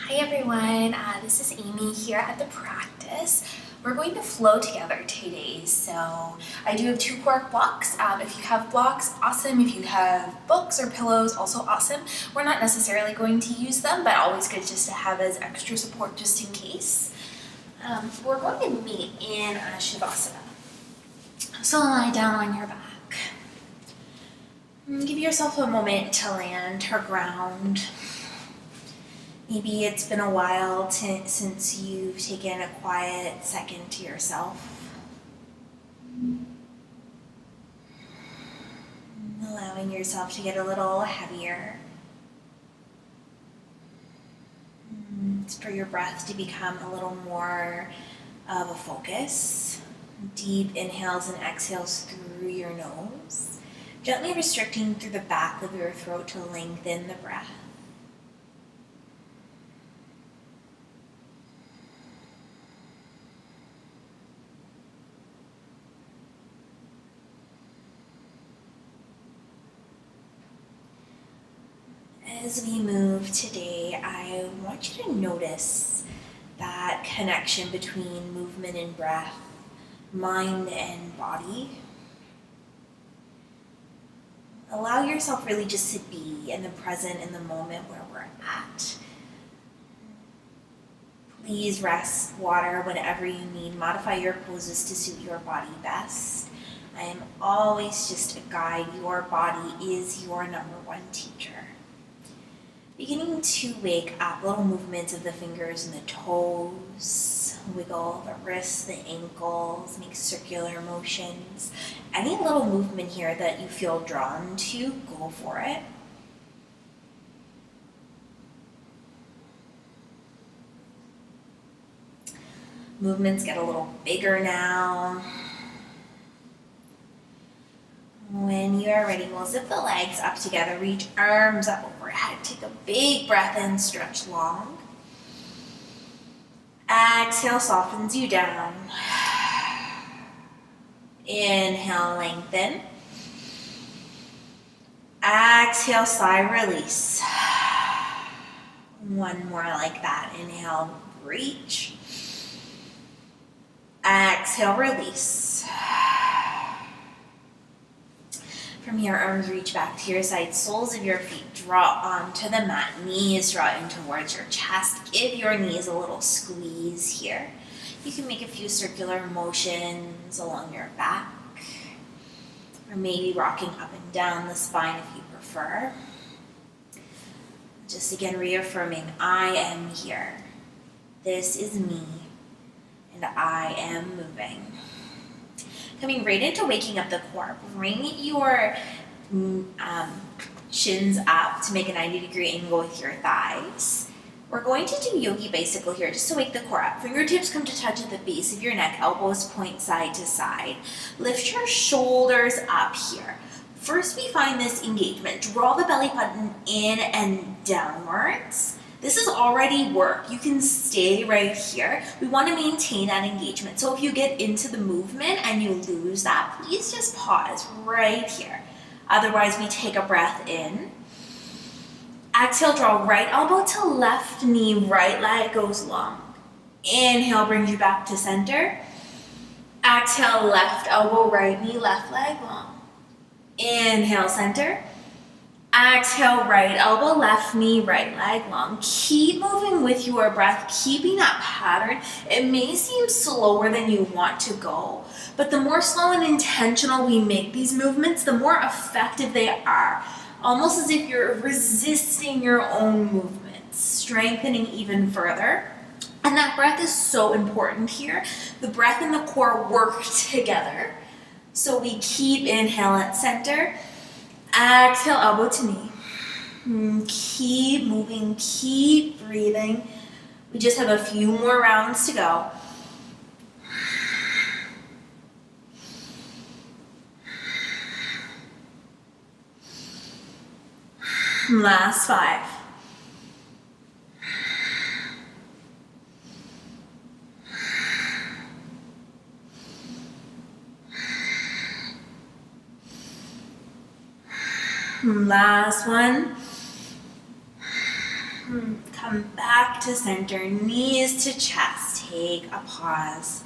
Hi everyone, this is Amy here at the practice. We're going to flow together today. So I do have 2 cork blocks. If you have blocks, awesome. If you have books or pillows, also awesome. We're not necessarily going to use them, but always good just to have as extra support just in case. We're going to meet in Shavasana. So lie down on your back. Give yourself a moment to land or ground. Maybe it's been a while since you've taken a quiet second to yourself. Allowing yourself to get a little heavier. It's for your breath to become a little more of a focus. Deep inhales and exhales through your nose. Gently restricting through the back of your throat to lengthen the breath. As we move today, I want you to notice that connection between movement and breath, mind and body. Allow yourself really just to be in the present, in the moment where we're at. Please rest, water whenever you need. Modify your poses to suit your body best. I am always just a guide. Your body is your #1 teacher. Beginning to wake up, little movements of the fingers and the toes, wiggle the wrists, the ankles, make circular motions. Any little movement here that you feel drawn to, go for it. Movements get a little bigger now. When you are ready, we'll zip the legs up together, reach arms up overhead, take a big breath in, stretch long. Exhale, softens you down. Inhale, lengthen. Exhale, sigh, release. One more like that. Inhale, reach. Exhale, release. From here, arms reach back to your side, soles of your feet draw onto the mat, knees draw in towards your chest. Give your knees a little squeeze here. You can make a few circular motions along your back, or maybe rocking up and down the spine if you prefer. Just again reaffirming, I am here. This is me, and I am moving. Coming right into waking up the core. Bring your shins up to make a 90-degree angle with your thighs. We're going to do yogi bicycle here just to wake the core up. Fingertips come to touch at the base of your neck, elbows point side to side. Lift your shoulders up here. First, we find this engagement. Draw the belly button in and downwards. This is already work. You can stay right here. We want to maintain that engagement. So if you get into the movement and you lose that, please just pause right here. Otherwise, we take a breath in. Exhale, draw right elbow to left knee, right leg goes long. Inhale, brings you back to center. Exhale, left elbow, right knee, left leg long. Inhale, center. Exhale, right elbow, left knee, right leg long. Keep moving with your breath, keeping that pattern. It may seem slower than you want to go, but the more slow and intentional we make these movements, the more effective they are. Almost as if you're resisting your own movements, strengthening even further. And that breath is so important here. The breath and the core work together. So we keep inhale at center. Exhale, elbow to knee. Keep moving, keep breathing. We just have a few more rounds to go. Last 5. Last one. Come back to center, knees to chest. Take a pause.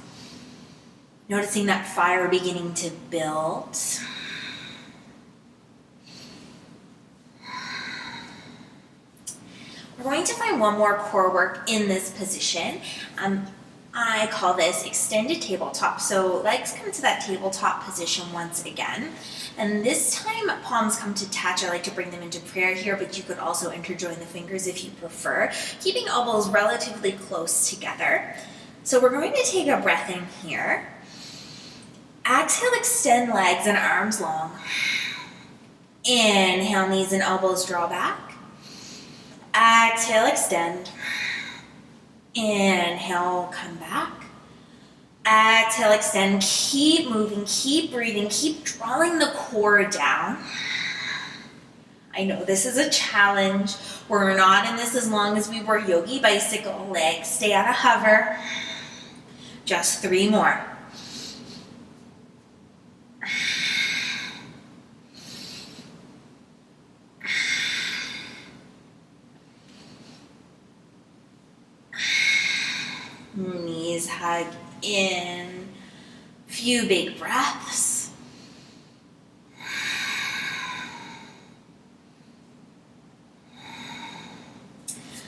Noticing that fire beginning to build. We're going to find one more core work in this position. I call this extended tabletop. So legs come to that tabletop position once again. And this time palms come to touch. I like to bring them into prayer here, but you could also interjoin the fingers if you prefer, keeping elbows relatively close together. So we're going to take a breath in here. Exhale, extend legs and arms long. Inhale, knees and elbows draw back. Exhale, extend. Inhale, come back. Exhale, extend. Keep moving, keep breathing, keep drawing the core down. I know this is a challenge. We're not in this as long as we were yogi bicycle. Legs stay out of hover. Just 3 more. Knees hug in. Few big breaths.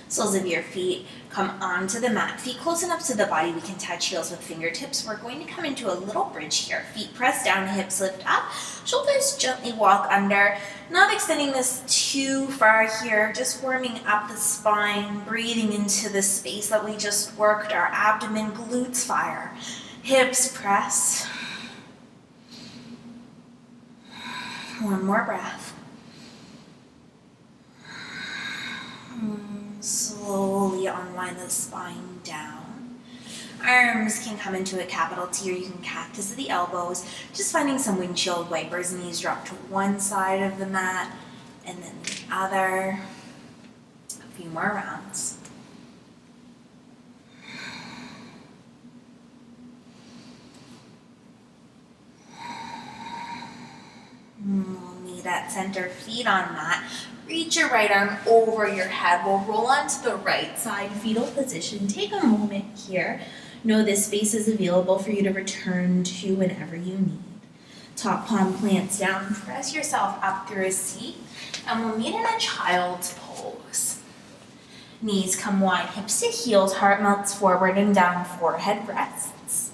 Soles of your feet come onto the mat. Feet close enough to the body, we can touch heels with fingertips. We're going to come into a little bridge here. Feet press down, hips lift up. Shoulders gently walk under. Not extending this too far here, just warming up the spine, breathing into the space that we just worked. Our abdomen, glutes fire. Hips press. One more breath. Slowly unwind the spine down. Arms can come into a capital T, or you can cactus at the elbows. Just finding some windshield wipers. Knees drop to one side of the mat and then the other. A few more rounds. We'll meet at center, feet on mat. Reach your right arm over your head. We'll roll onto the right side, fetal position. Take a moment here. Know this space is available for you to return to whenever you need. Top palm plants down. Press yourself up through a seat. And we'll meet in a child's pose. Knees come wide, hips to heels, heart melts forward and down, forehead rests.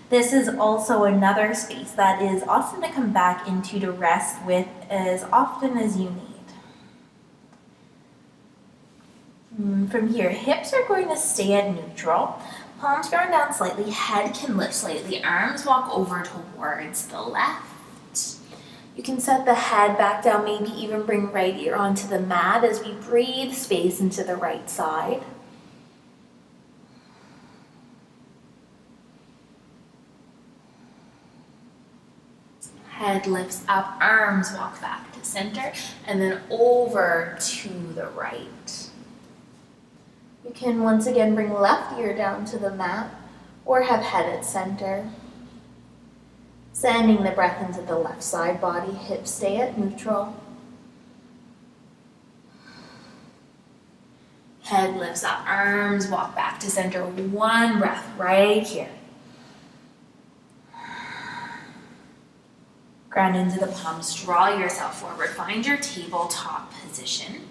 This is also another space that is awesome to come back into to rest with as often as you need. From here, hips are going to stay at neutral. Palms ground down slightly, head can lift slightly, arms walk over towards the left. You can set the head back down, maybe even bring right ear onto the mat as we breathe space into the right side. Head lifts up, arms walk back to center, and then over to the right. You can once again bring left ear down to the mat or have head at center. Sending the breath into the left side body, hips stay at neutral. Head lifts up, arms walk back to center. One breath right here. Ground into the palms, draw yourself forward. Find your tabletop position.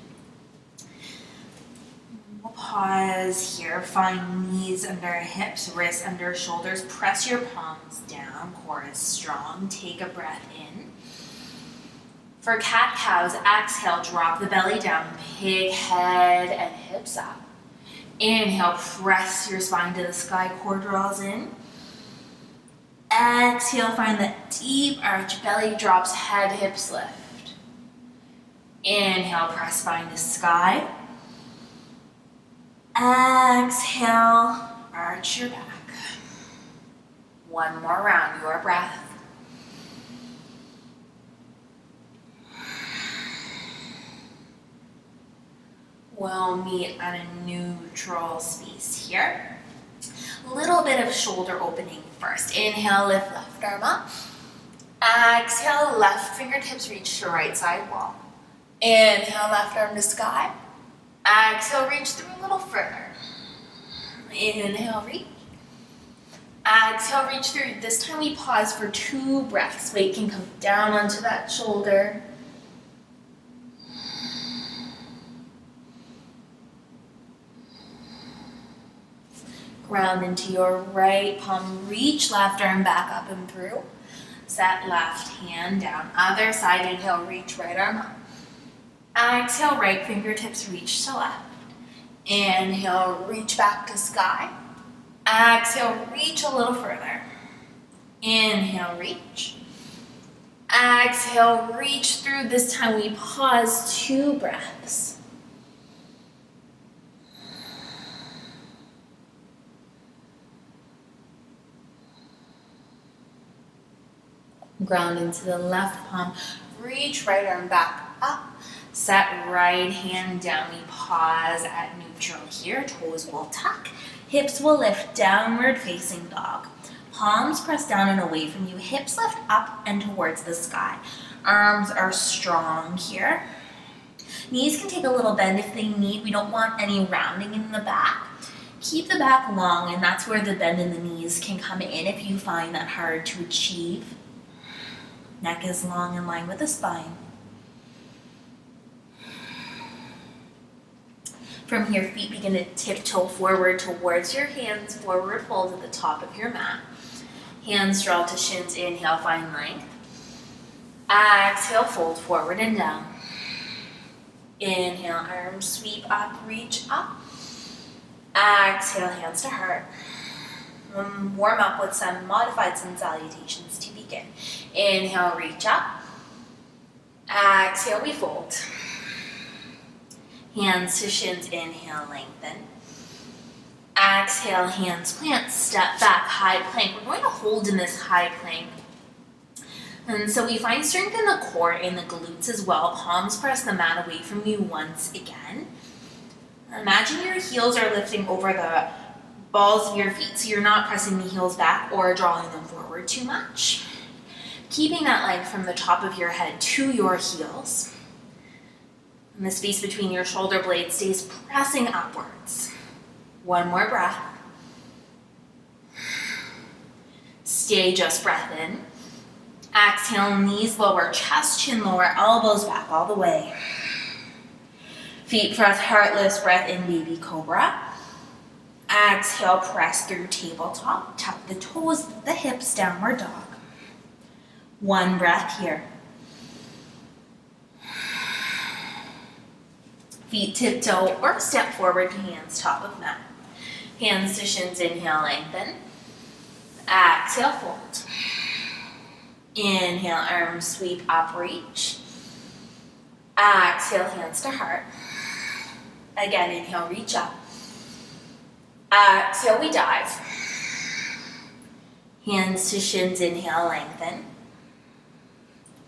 We'll pause here. Find knees under hips, wrists under shoulders. Press your palms down. Core is strong. Take a breath in. For cat-cows, exhale, drop the belly down. Pig head and hips up. Inhale, press your spine to the sky. Core draws in. Exhale, find that deep arch, belly drops, head, hips lift. Inhale, press spine to sky. Exhale, arch your back. One more round, your breath. We'll meet on a neutral space here. Little bit of shoulder opening first. Inhale, lift left arm up. Exhale, left fingertips reach to right side wall. Inhale, left arm to sky. Exhale, reach through a little further. Inhale, reach. Exhale, reach through. This time we pause for 2 breaths. Weight can come down onto that shoulder. Ground into your right palm. Reach left arm back up and through. Set left hand down. Other side, inhale, reach right arm up. Exhale, right fingertips reach to left. Inhale, reach back to sky. Exhale, reach a little further. Inhale, reach. Exhale, reach through. This time we pause, 2 breaths. Ground into the left palm. Reach right arm back up. Set right hand down. We pause at neutral here. Toes will tuck. Hips will lift, downward facing dog. Palms press down and away from you. Hips lift up and towards the sky. Arms are strong here. Knees can take a little bend if they need. We don't want any rounding in the back. Keep the back long, and that's where the bend in the knees can come in if you find that hard to achieve. Neck is long in line with the spine. From here, feet begin to tiptoe forward towards your hands, forward fold at the top of your mat. Hands draw to shins, inhale, find length. Exhale, fold forward and down. Inhale, arms sweep up, reach up. Exhale, hands to heart. Warm up with some modified sun salutations to begin. Inhale, reach up. Exhale, we fold. Hands to shins, inhale, lengthen. Exhale, hands plant, step back, high plank. We're going to hold in this high plank. And so we find strength in the core and the glutes as well. Palms press the mat away from you once again. Imagine your heels are lifting over the balls of your feet, so you're not pressing the heels back or drawing them forward too much. Keeping that leg from the top of your head to your heels. And the space between your shoulder blades stays pressing upwards. One more breath. Stay, just breath in. Exhale, knees lower, chest, chin lower, elbows back all the way. Feet press, heart lifts, breath in, baby cobra. Exhale, press through tabletop. Tuck the toes, the hips, downward dog. One breath here. Feet tiptoe or step forward to hands top of mat. Hands to shins, inhale, lengthen. Exhale, fold. Inhale, arms sweep up, reach. Exhale, hands to heart. Again, inhale, reach up. Exhale, we dive. Hands to shins, inhale, lengthen.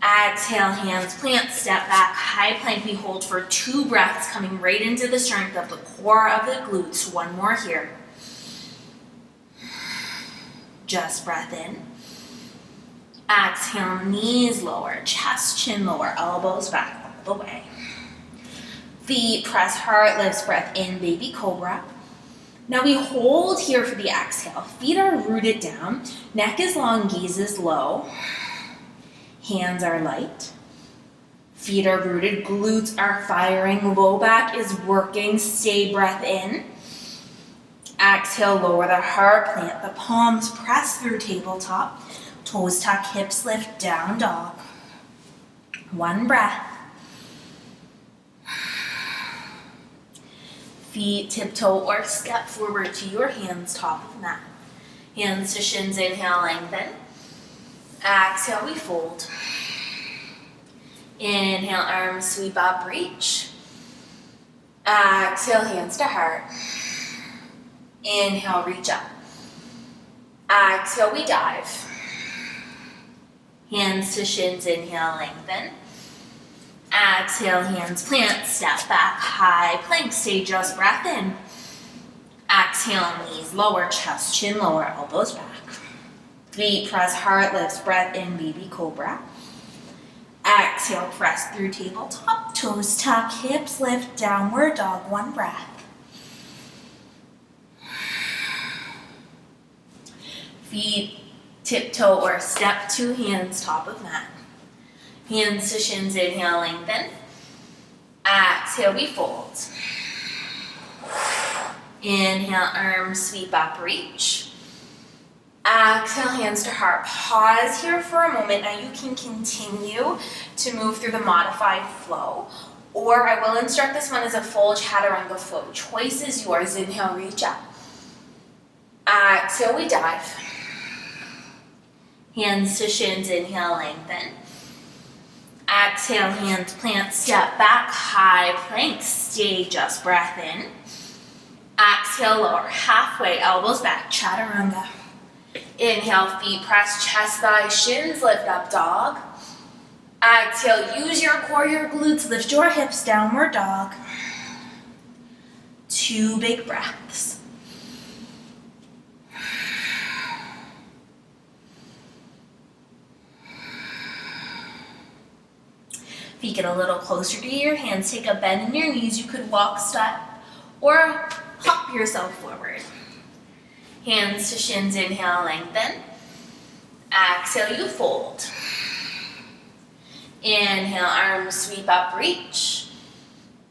Exhale, hands plant, step back, high plank. We hold for 2 breaths, coming right into the strength of the core of the glutes. One more here. Just breath in. Exhale, knees lower, chest, chin lower, elbows back all the way. Feet press, heart lifts, breath in, baby cobra. Now we hold here for the exhale. Feet are rooted down, neck is long, gaze is low. Hands are light. Feet are rooted, glutes are firing, low back is working. Stay, breath in. Exhale, lower the heart, plant the palms, press through tabletop. Toes tuck, hips lift, down dog. One breath. Feet tiptoe or step forward to your hands, top of mat. Hands to shins, inhale, lengthen. Exhale, we fold. Inhale, arms sweep up, reach. Exhale, hands to heart. Inhale, reach up. Exhale, we dive. Hands to shins, inhale, lengthen. Exhale, hands plant, step back, high plank, stay, just breath in. Exhale, knees lower, chest, chin lower, elbows back. Feet press, heart lifts, breath in, baby cobra. Exhale, press through tabletop, toes tuck, hips lift, downward dog, one breath. Feet tiptoe or step to hands top of mat. Hands to shins, inhale, lengthen. Exhale, we fold. Inhale, arms sweep up, reach. Exhale, hands to heart. Pause here for a moment. Now you can continue to move through the modified flow, or I will instruct this one as a full chaturanga flow. Choice is yours. Inhale, reach up. Exhale, we dive. Hands to shins, inhale, lengthen. Exhale, hands plant, step back, high plank, stay, just breath in. Exhale, lower, halfway, elbows back, chaturanga. Inhale, feet press, chest, thighs, shins, lift up, dog. Exhale, use your core, your glutes, lift your hips, downward dog. 2 big breaths. Feet get a little closer to your hands, take a bend in your knees. You could walk, step, or hop yourself forward. Hands to shins, inhale, lengthen. Exhale, you fold. Inhale, arms sweep up, reach.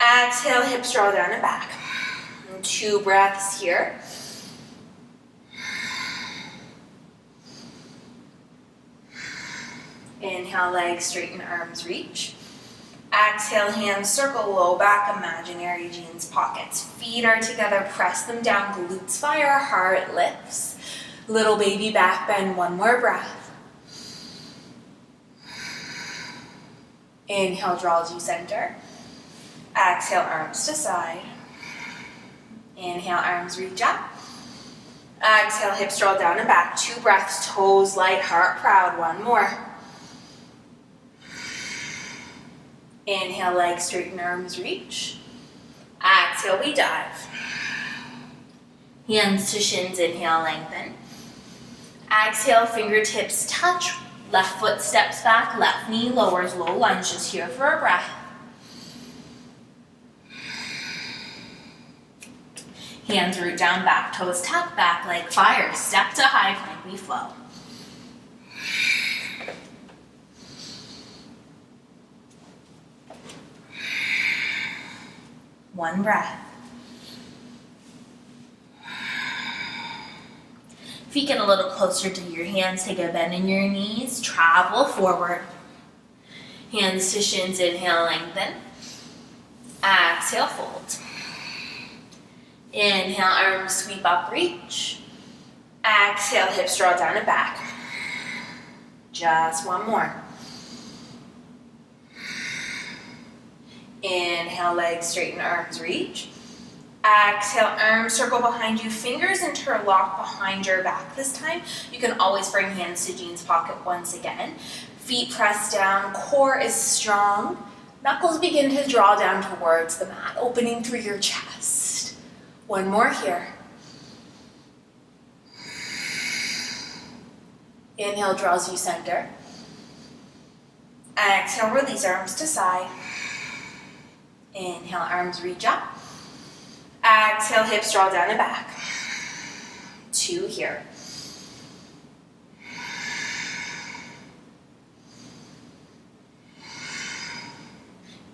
Exhale, hips draw down and back. 2 breaths here. Inhale, legs straighten, arms reach. Exhale, hands circle low back, imaginary jeans pockets. Feet are together, press them down, glutes fire, heart lifts. Little baby back bend, 1 more breath. Inhale, draws you center. Exhale, arms to side. Inhale, arms reach up. Exhale, hips draw down and back. 2 breaths, toes light, heart proud, 1 more. Inhale, legs straighten, arms reach. Exhale, we dive. Hands to shins, inhale, lengthen. Exhale, fingertips touch. Left foot steps back, left knee lowers, low lunge, just here for a breath. Hands root down, back toes tuck, back leg fire. Step to high plank, we flow. One breath. Feet get a little closer to your hands, take a bend in your knees, travel forward. Hands to shins, inhale, lengthen. Exhale, fold. Inhale, arms sweep up, reach. Exhale, hips draw down and back. Just 1 more. Inhale, legs straighten, arms reach. Exhale, arms circle behind you, fingers interlock behind your back this time. You can always bring hands to jeans pocket once again. Feet press down, core is strong. Knuckles begin to draw down towards the mat, opening through your chest. 1 more here. Inhale, draws you center. Exhale, release arms to side. Inhale, arms reach up. Exhale, hips draw down and back. 2 here.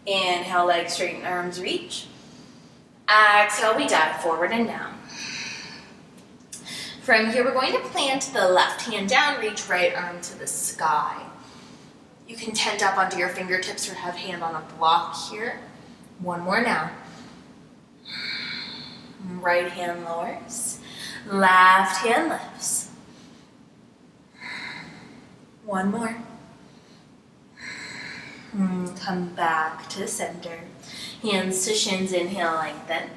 Inhale, legs straighten, arms reach. Exhale, we dive forward and down. From here, we're going to plant the left hand down, reach right arm to the sky. You can tent up onto your fingertips or have hand on a block here. 1 more now. Right hand lowers, left hand lifts. 1 more. Come back to center. Hands to shins, inhale, lengthen.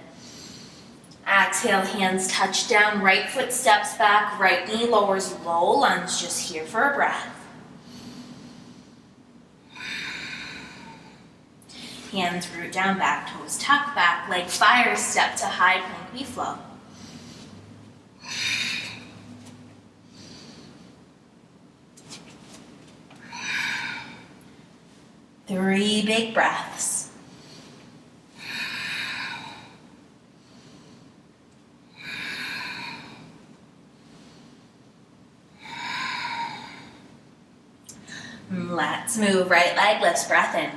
Exhale, hands touch down, right foot steps back, right knee lowers, low lunge, just here for a breath. Hands root down, back toes tuck, back leg fire, step to high plank, we flow. 3 big breaths. Let's move. Right leg lifts, breath in.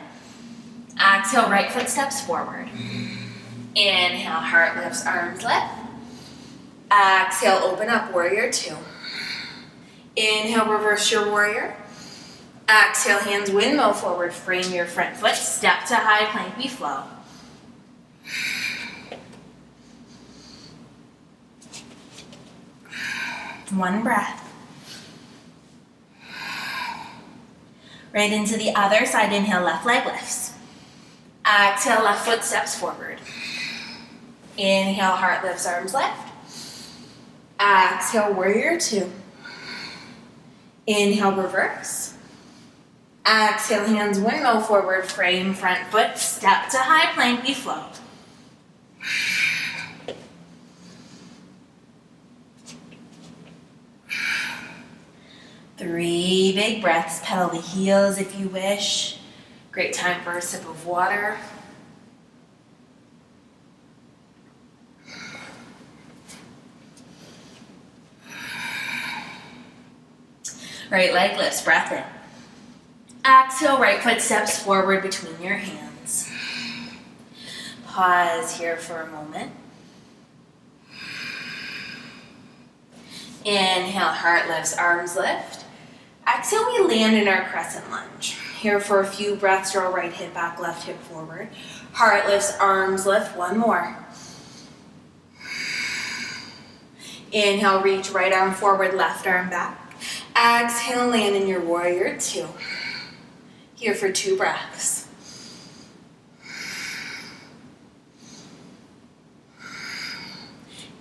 Exhale, right foot steps forward. Inhale, heart lifts, arms lift. Exhale, open up, warrior 2. Inhale, reverse your warrior. Exhale, hands windmill forward, frame your front foot, step to high plank, we flow. One breath. Right into the other side, inhale, left leg lifts. Exhale, left foot steps forward. Inhale, heart lifts, arms lift. Exhale, warrior 2. Inhale, reverse. Exhale, hands windmill forward, frame front foot, step to high plank, we flow. Three big breaths, pedal the heels if you wish. Great time for a sip of water. Right leg lifts, breath in. Exhale, right foot steps forward between your hands. Pause here for a moment. Inhale, heart lifts, arms lift. Exhale, we land in our crescent lunge. Here for a few breaths, draw right hip back, left hip forward. Heart lifts, arms lift, one more. Inhale, reach right arm forward, left arm back. Exhale, land in your warrior 2. Here for 2 breaths.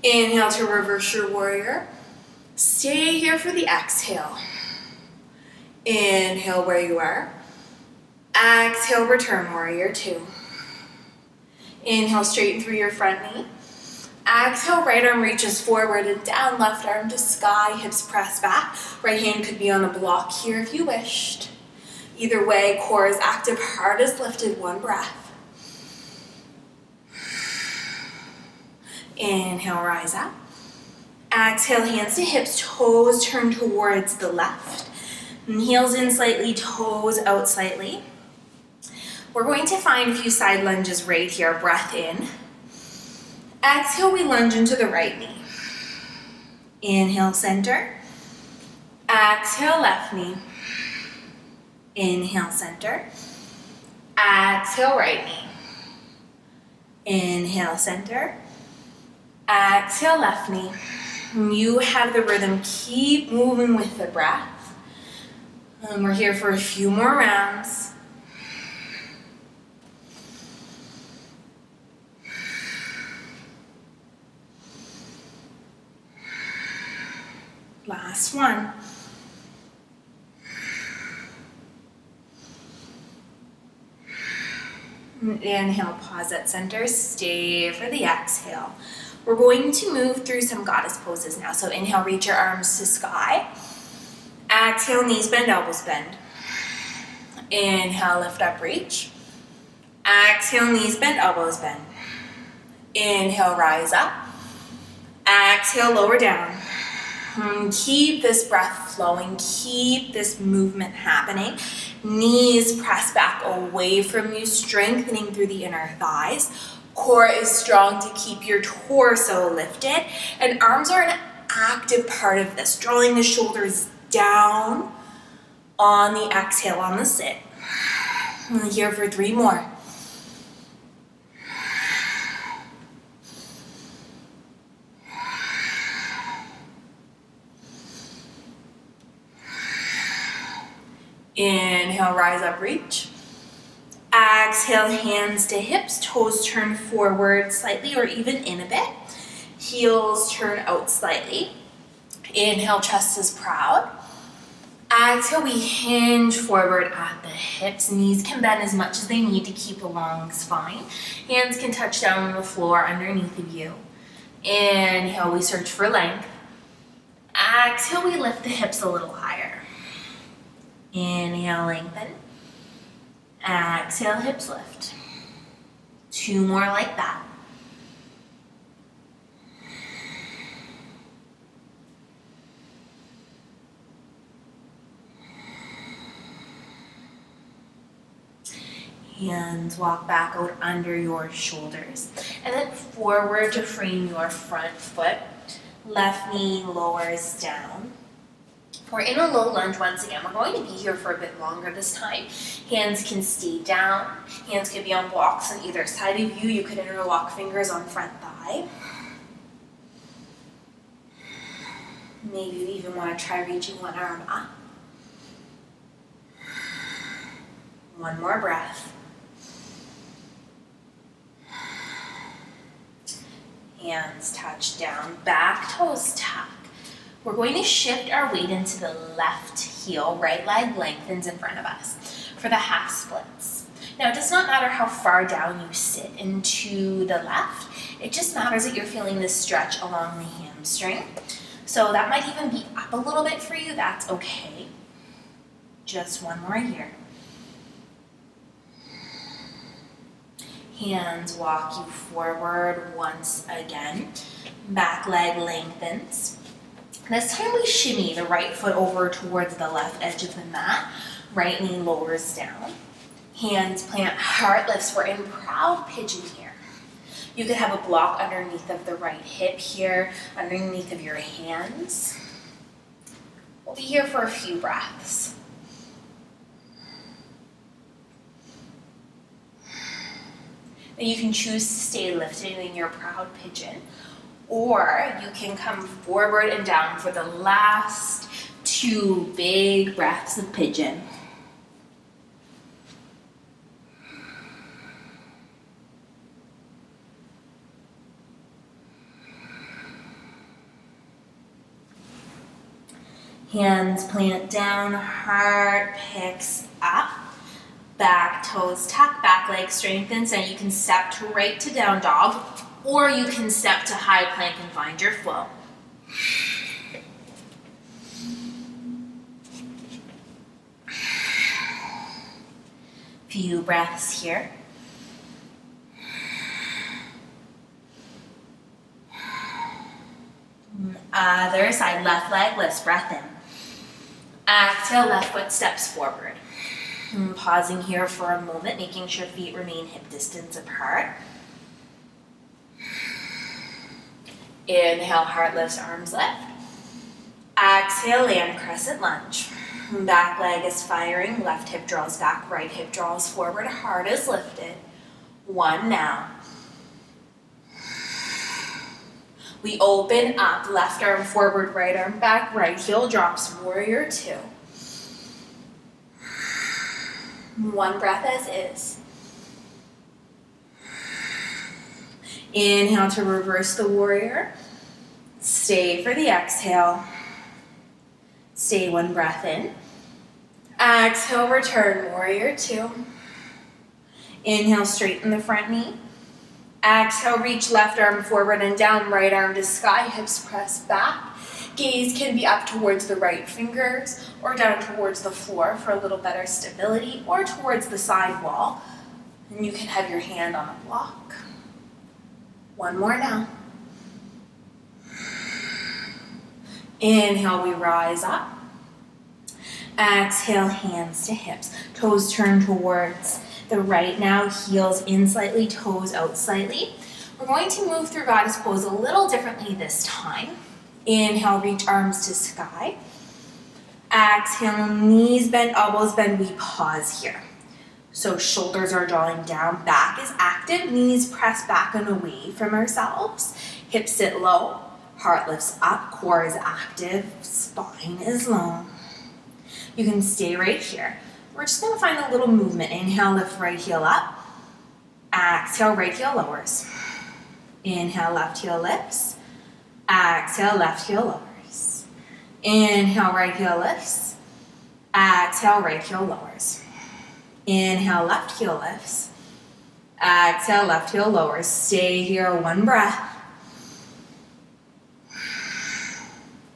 Inhale to reverse your warrior. Stay here for the exhale. Inhale where you are. Exhale, return warrior 2. Inhale, straighten through your front knee. Exhale, right arm reaches forward and down, left arm to sky, hips press back. Right hand could be on a block here if you wished. Either way, core is active, heart is lifted, 1 breath. Inhale, rise up. Exhale, hands to hips, toes turn towards the left. And heels in slightly, toes out slightly. We're going to find a few side lunges right here, breath in. Exhale, we lunge into the right knee. Inhale, center. Exhale, left knee. Inhale, center. Exhale, right knee. Inhale, center. Exhale, left knee. You have the rhythm. Keep moving with the breath. We're here for a few more rounds. Last one. Inhale, pause at center, stay for the exhale. We're going to move through some goddess poses now. So inhale, reach your arms to sky. Exhale, knees bend, elbows bend. Inhale, lift up, reach. Exhale, knees bend, elbows bend. Inhale, rise up. Exhale, lower down. Keep this breath flowing. Keep this movement happening. Knees press back away from you, strengthening through the inner thighs. Core is strong to keep your torso lifted. And arms are an active part of this, drawing the shoulders down on the exhale, on the sit. Here for 3 more. Inhale, rise up, reach. Exhale, hands to hips, toes turn forward slightly or even in a bit. Heels turn out slightly. Inhale, chest is proud. Exhale, we hinge forward at the hips. Knees can bend as much as they need to keep a long spine. Hands can touch down on the floor underneath of you. Inhale, we search for length. Exhale, we lift the hips a little higher. Inhale, lengthen. Exhale, hips lift. 2 more like that. Hands walk back out under your shoulders. And then forward to frame your front foot. Left knee lowers down. We're in a low lunge once again. We're going to be here for a bit longer this time. Hands can stay down. Hands can be on blocks on either side of you. You could interlock fingers on front thigh. Maybe you even want to try reaching one arm up. One more breath. Hands touch down, back toes tuck. We're going to shift our weight into the left heel, right leg lengthens in front of us for the half splits. Now, it does not matter how far down you sit into the left, it just matters that you're feeling this stretch along the hamstring. So that might even be up a little bit for you, that's okay. Just one more here. Hands walk you forward once again. Back leg lengthens. This time we shimmy the right foot over towards the left edge of the mat. Right knee lowers down. Hands plant, heart lifts. We're in proud pigeon here. You could have a block underneath of the right hip here, underneath of your hands. We'll be here for a few breaths. Then you can choose to stay lifted in your proud pigeon, or you can come forward and down for the last 2 big breaths of pigeon. Hands plant down, heart picks up. Back toes tuck, back leg strengthens, and you can step to right to down dog, or you can step to high plank and find your flow. Few breaths here. Other side, left leg lifts, breath in. Exhale, left foot steps forward. Pausing here for a moment, making sure feet remain hip distance apart. Inhale, heart lifts, arms lift. Exhale, land crescent lunge. Back leg is firing, left hip draws back, right hip draws forward, heart is lifted. 1 now. We open up, left arm forward, right arm back, right heel drops, warrior 2. 1 breath as is. Inhale to reverse the warrior. Stay for the exhale. Stay 1 breath in. Exhale, return, warrior 2. Inhale, straighten the front knee. Exhale, reach left arm forward and down, right arm to sky, hips press back. Gaze can be up towards the right fingers or down towards the floor for a little better stability, or towards the side wall. And you can have your hand on a block. 1 more now. Inhale, we rise up. Exhale, hands to hips. Toes turn towards the right now, heels in slightly, toes out slightly. We're going to move through goddess pose a little differently this time. Inhale, reach arms to sky. Exhale, knees bend, elbows bend, we pause here. So shoulders are drawing down, back is active, knees press back and away from ourselves. Hips sit low, heart lifts up, core is active, spine is long. You can stay right here. We're just gonna find a little movement. Inhale, lift right heel up. Exhale, right heel lowers. Inhale, left heel lifts. Exhale, left heel lowers. Inhale, right heel lifts. Exhale, right heel lowers. Inhale, left heel lifts. Exhale, left heel lowers. Stay here, 1 breath.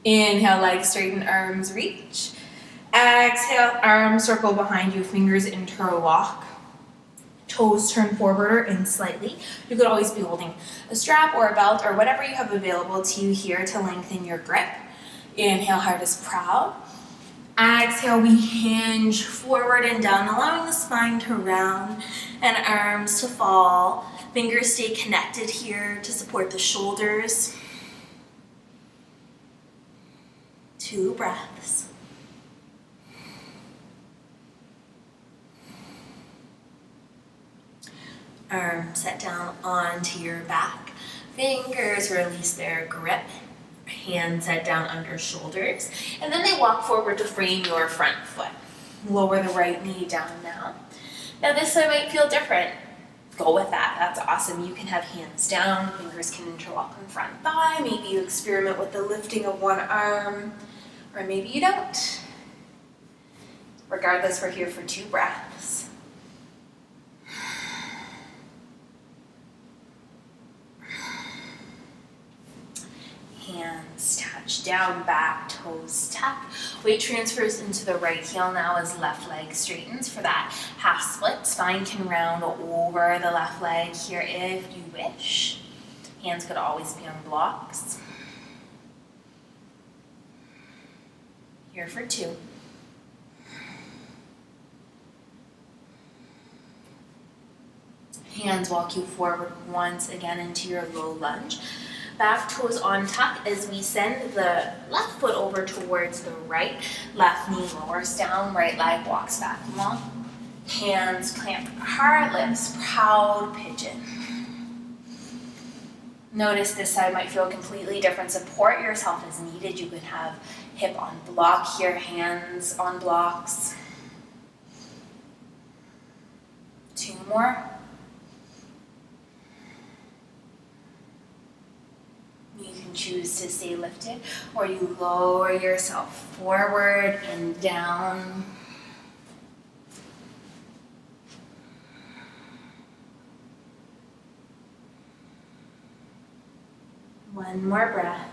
Inhale, legs straighten, arms reach. Exhale, arms circle behind you, fingers interlock. Toes turn forward or in slightly. You could always be holding a strap or a belt or whatever you have available to you here to lengthen your grip. Inhale, heart is proud. Exhale, we hinge forward and down, allowing the spine to round and arms to fall. Fingers stay connected here to support the shoulders. 2 breaths. Arms set down onto your back. Fingers release their grip. Hands set down under shoulders. And then they walk forward to frame your front foot. Lower the right knee down now. Now this side might feel different. Go with that. That's awesome. You can have hands down. Fingers can interlock on front thigh. Maybe you experiment with the lifting of one arm. Or maybe you don't. Regardless, we're here for 2 breaths. Hands touch down, back, toes tuck. Weight transfers into the right heel now as left leg straightens for that half split. Spine can round over the left leg here if you wish. Hands could always be on blocks. Here for 2. Hands walk you forward once again into your low lunge. Back toes on tuck as we send the left foot over towards the right. Left knee lowers down, right leg walks back long. Hands clamp hard, lips proud pigeon. Notice this side might feel completely different. Support yourself as needed. You could have hip on block here, hands on blocks. 2 more. You can choose to stay lifted, or you lower yourself forward and down. One more breath.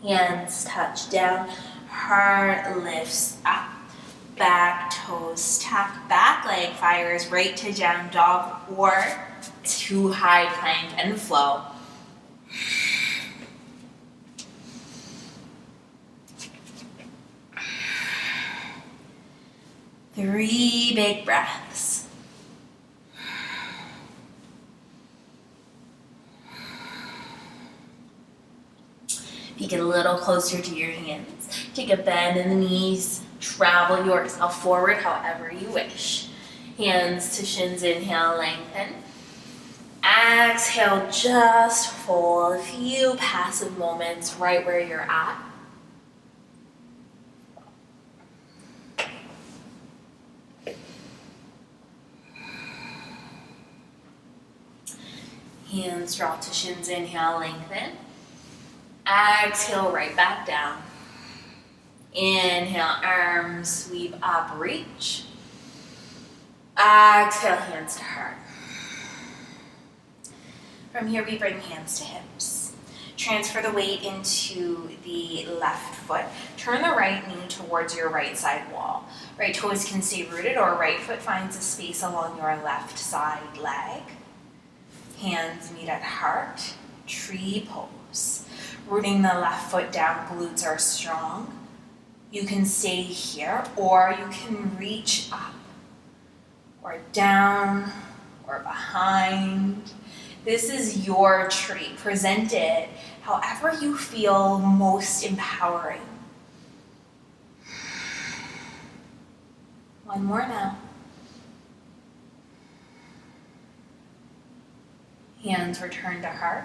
Hands touch down, heart lifts up. Back toes tuck, back leg fires right to down dog or to high plank and flow. Three big breaths. If you get a little closer to your hands, take a bend in the knees. Travel yourself forward however you wish. Hands to shins, inhale, lengthen. Exhale, just fold. A few passive moments right where you're at. Hands drop to shins, inhale, lengthen. Exhale, right back down. Inhale, arms sweep up, reach. Exhale, hands to heart. From here, we bring hands to hips. Transfer the weight into the left foot. Turn the right knee towards your right side wall. Right toes can stay rooted, or right foot finds a space along your left side leg. Hands meet at heart, tree pose. Rooting the left foot down, glutes are strong. You can stay here, or you can reach up, or down, or behind. This is your tree. Present it however you feel most empowering. One more now. Hands return to heart.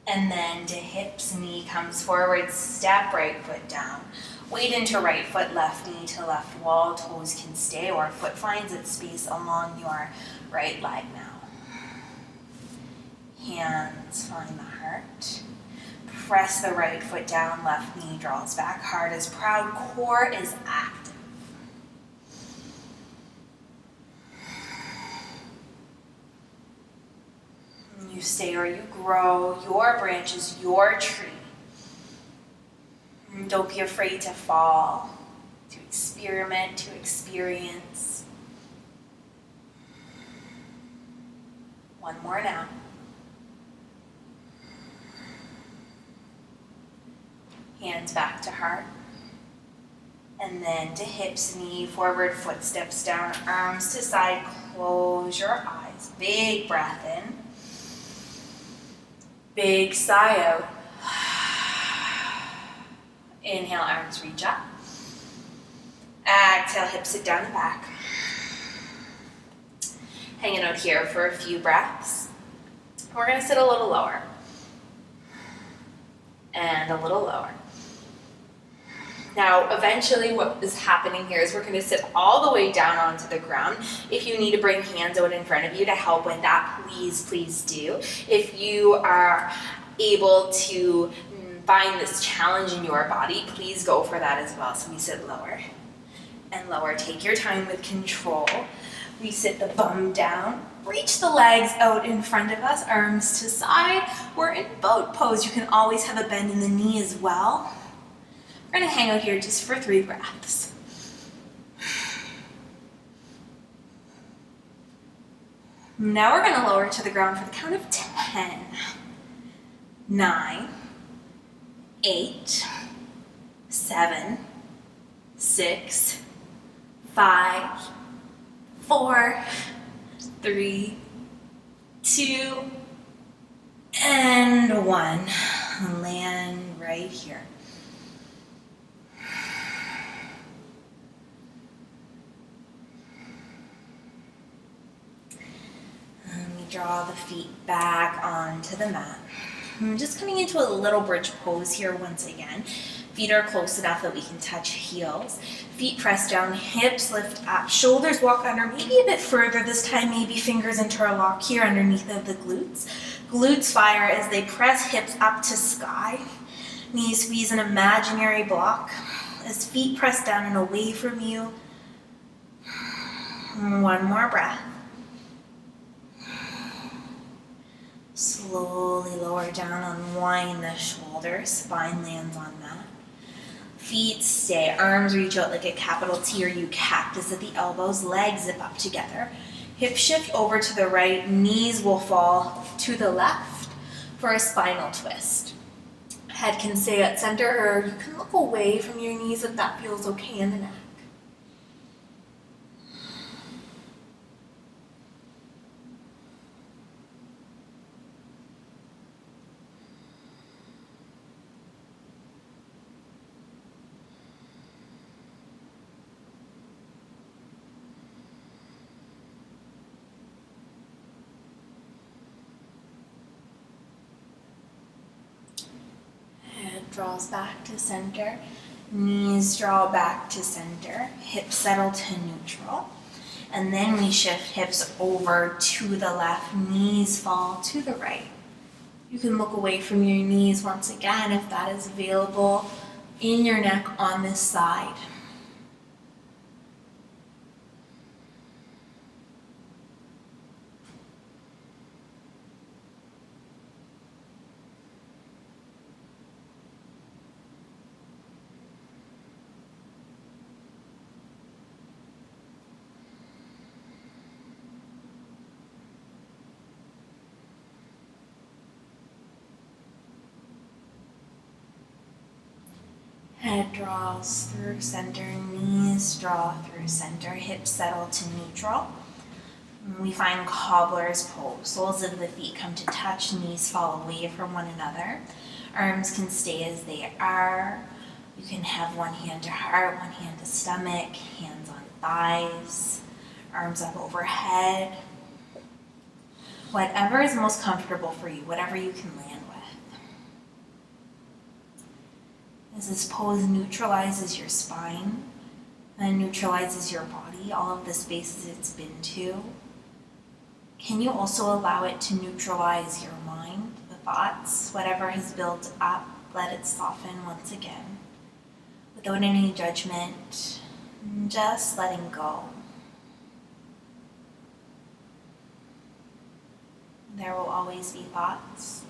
And then to hips, knee comes forward, step right foot down. Weight into right foot, left knee to left wall, toes can stay, or foot finds its space along your right leg now. Hands find the heart. Press the right foot down, left knee draws back, heart is proud, core is active. You stay or you grow, your branch is your tree. Don't be afraid to fall. experiment, to experience. One more now. Hands back to heart. And then to hips, knee forward, footsteps down, arms to side, close your eyes. Big breath in. Big sigh out. Inhale, arms reach up. Exhale, hips sit down and back. Hanging out here for a few breaths. We're going to sit a little lower. And a little lower. Now, eventually what is happening here is we're going to sit all the way down onto the ground. If you need to bring hands out in front of you to help with that, please do. If you are able to find this challenge in your body, please go for that as well. So we sit lower and lower. Take your time with control. We sit the bum down. Reach the legs out in front of us, arms to side. We're in boat pose. You can always have a bend in the knee as well. We're going to hang out here just for 3 breaths. Now we're going to lower to the ground for the count of 10, 9, 8, 7, 6, 5, 4, 3, 2, and 1. Land right here. Draw the feet back onto the mat. I'm just coming into a little bridge pose here once again. Feet are close enough that we can touch heels. Feet press down, hips lift up, shoulders walk under, maybe a bit further this time, maybe fingers interlock here underneath of the glutes. Glutes fire as they press hips up to sky. Knees squeeze an imaginary block as feet press down and away from you. One more breath. Slowly lower down, unwind the shoulders, spine lands on mat. Feet stay, arms reach out like a capital T or U cactus at the elbows, legs zip up together. Hip shift over to the right, knees will fall to the left for a spinal twist. Head can stay at center, or you can look away from your knees if that feels okay in the neck. Draws back to center, knees draw back to center, hips settle to neutral, and then we shift hips over to the left, knees fall to the right. You can look away from your knees once again if that is available in your neck on this side. Head draws through center, knees draw through center, hips settle to neutral. We find cobbler's pose. Soles of the feet come to touch, knees fall away from one another. Arms can stay as they are. You can have one hand to heart, one hand to stomach, hands on thighs, arms up overhead. Whatever is most comfortable for you, whatever you can land with. As this pose neutralizes your spine and neutralizes your body, all of the spaces it's been to, can you also allow it to neutralize your mind, the thoughts, whatever has built up, let it soften once again, without any judgment, just letting go. There will always be thoughts.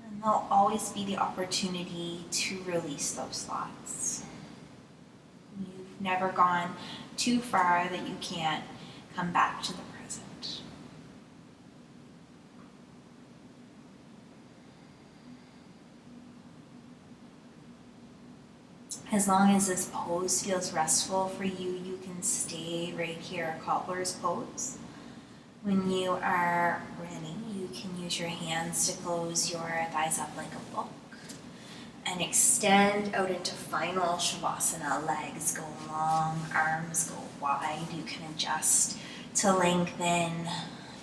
And there'll always be the opportunity to release those thoughts. You've never gone too far that you can't come back to the present. As long as this pose feels restful for you, you can stay right here, cobbler's pose. When you are ready, you can use your hands to close your thighs up like a book and extend out into final Shavasana. Legs go long, arms go wide. You can adjust to lengthen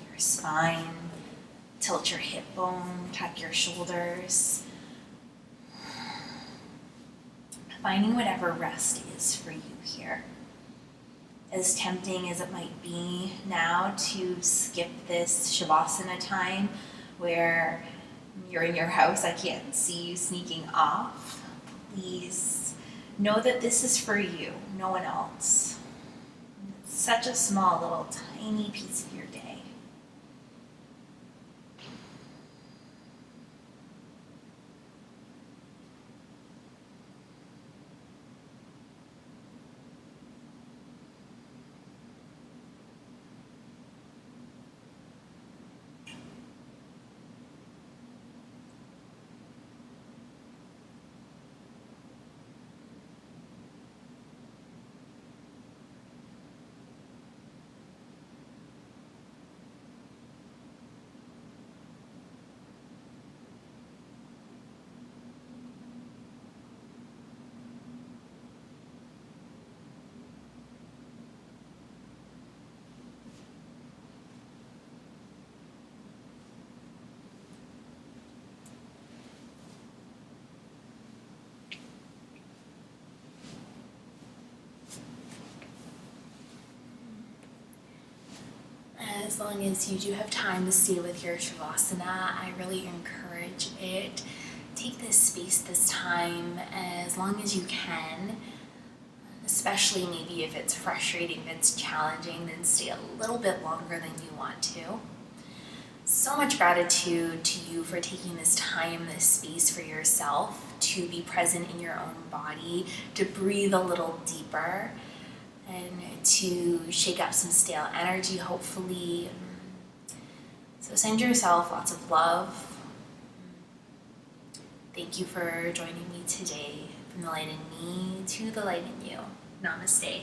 your spine, tilt your hip bone, tuck your shoulders. Finding whatever rest is for you here. As tempting as it might be now to skip this Shavasana time where you're in your house, I can't see you sneaking off, please know that this is for you, no one else. It's such a small little tiny piece of your day. As long as you do have time to stay with your Shavasana, I really encourage it. Take this space, this time, as long as you can, especially maybe if it's frustrating, if it's challenging, then stay a little bit longer than you want to. So much gratitude to you for taking this time, this space for yourself, to be present in your own body, to breathe a little deeper, and to shake up some stale energy, hopefully. So send yourself lots of love. Thank you for joining me today. From the light in me to the light in you. Namaste.